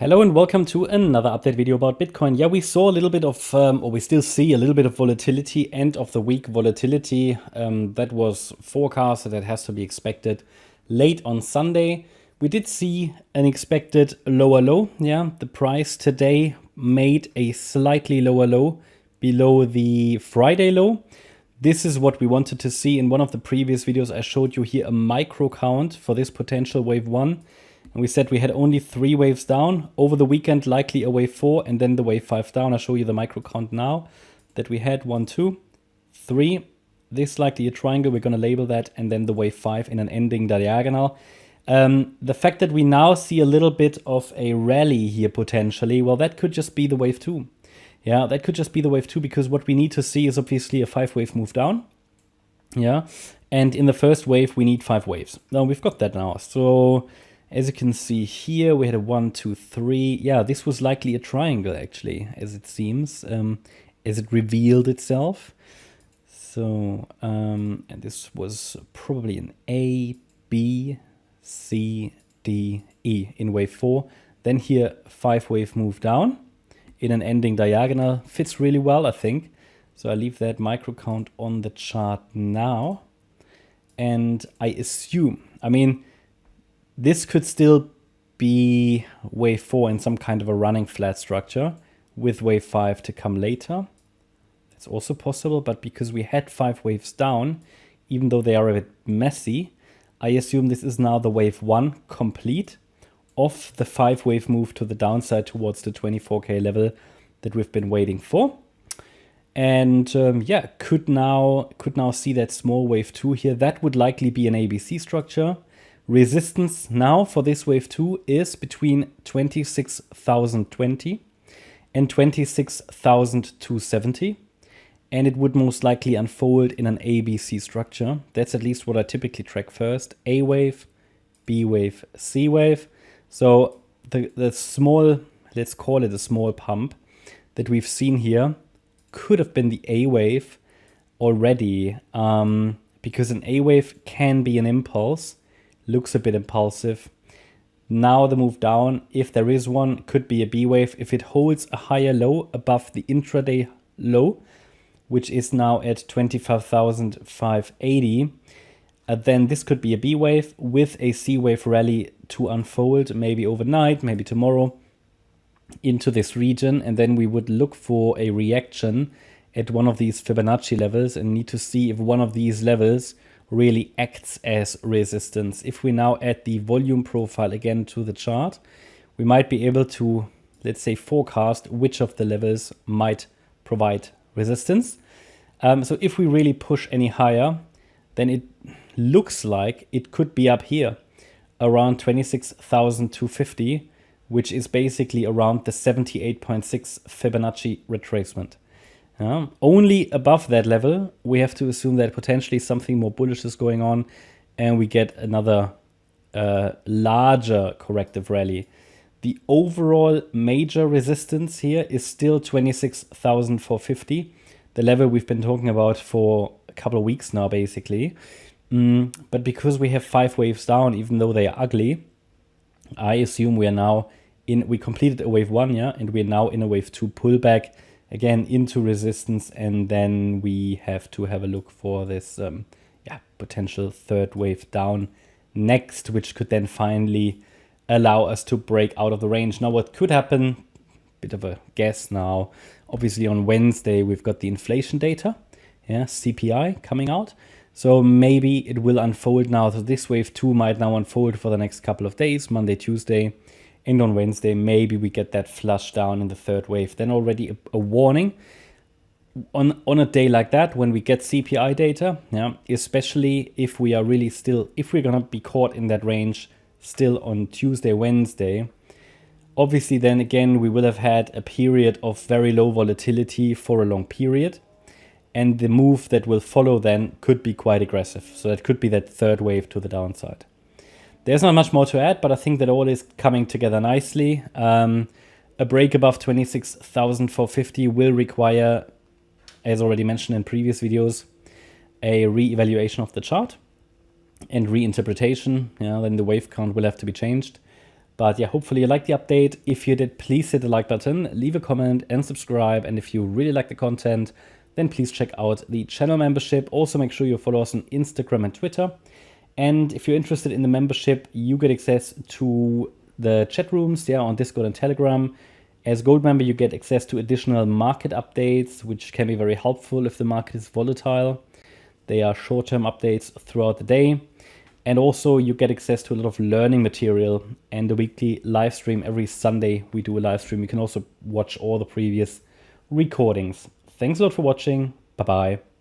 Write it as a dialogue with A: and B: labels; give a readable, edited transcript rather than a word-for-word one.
A: Hello and welcome to another update video about Bitcoin. Yeah, we saw a little bit of, or we still see a little bit of volatility, end of the week volatility. That was forecasted, that has to be expected late on Sunday. We did see an expected lower low. Yeah, the price today made a slightly lower low below the Friday low. This is what we wanted to see. In one of the previous videos, I showed you here a micro count for this potential wave 1. And we said we had only 3 waves down. Over the weekend, likely a wave 4 and then the wave 5 down. I'll show you the micro count now that we had 1, 2, 3. This likely a triangle, we're going to label that, and then the wave 5 in an ending diagonal. The fact that we now see a little bit of a rally here potentially, well, that could just be the wave 2. Yeah, that could just be the wave 2 because what we need to see is obviously a 5-wave move down. Yeah, and in the first wave, we need 5 waves. Now, we've got that now. So as you can see here, we had a 1, 2, 3. Yeah, this was likely a triangle, actually, as it seems, as it revealed itself. So, and this was probably an A, B, C, D, E in wave 4. Then here, 5-wave move down in an ending diagonal. Fits really well, I think. So I leave that micro count on the chart now. And I assume, I mean, this could still be wave 4 in some kind of a running flat structure with wave 5 to come later. That's also possible, but because we had 5 waves down, even though they are a bit messy, I assume this is now the wave 1 complete of the 5-wave move to the downside towards the 24K level that we've been waiting for. And yeah, could now see that small wave 2 here. That would likely be an ABC structure. Resistance now for this wave 2 is between 26,020 and 26,270. And it would most likely unfold in an ABC structure. That's at least what I typically track first. A wave, B wave, C wave. So the small, let's call it a small pump that we've seen here could have been the A wave already. Because an A wave can be an impulse. Looks a bit impulsive. Now the move down, if there is one, could be a B wave. If it holds a higher low above the intraday low, which is now at 25,580, then this could be a B wave with a C wave rally to unfold, maybe overnight, maybe tomorrow, into this region. And then we would look for a reaction at one of these Fibonacci levels and need to see if one of these levels really acts as resistance. If we now add the volume profile again to the chart, we might be able to, let's say, forecast which of the levels might provide resistance. So if we really push any higher, then it looks like it could be up here around 26,250, which is basically around the 78.6 Fibonacci retracement. Only above that level, we have to assume that potentially something more bullish is going on and we get another larger corrective rally. The overall major resistance here is still 26,450, the level we've been talking about for a couple of weeks now, basically. But because we have 5 waves down, even though they are ugly, I assume we are now we completed a wave 1, yeah, and we're now in a wave 2 pullback. Again, into resistance, and then we have to have a look for this potential 3rd wave down next, which could then finally allow us to break out of the range. Now, what could happen, bit of a guess now, obviously on Wednesday, we've got the inflation data, CPI coming out. So maybe it will unfold now. So this wave 2 might now unfold for the next couple of days, Monday, Tuesday. And on Wednesday, maybe we get that flush down in the 3rd wave. Then already a warning on a day like that when we get CPI data, especially if we are really still, if we're going to be caught in that range still on Tuesday, Wednesday, obviously then again, we will have had a period of very low volatility for a long period. And the move that will follow then could be quite aggressive. So that could be that 3rd wave to the downside. There's not much more to add, but I think that all is coming together nicely. A break above 26,450 will require, as already mentioned in previous videos, a re-evaluation of the chart and reinterpretation. Then the wave count will have to be changed. But yeah, hopefully you liked the update. If you did, please hit the like button, leave a comment and subscribe. And if you really like the content, then please check out the channel membership. Also make sure you follow us on Instagram and Twitter. And if you're interested in the membership, you get access to the chat rooms on Discord and Telegram. As Gold member, you get access to additional market updates, which can be very helpful if the market is volatile. They are short-term updates throughout the day. And also you get access to a lot of learning material and a weekly live stream. Every Sunday we do a live stream. You can also watch all the previous recordings. Thanks a lot for watching. Bye-bye.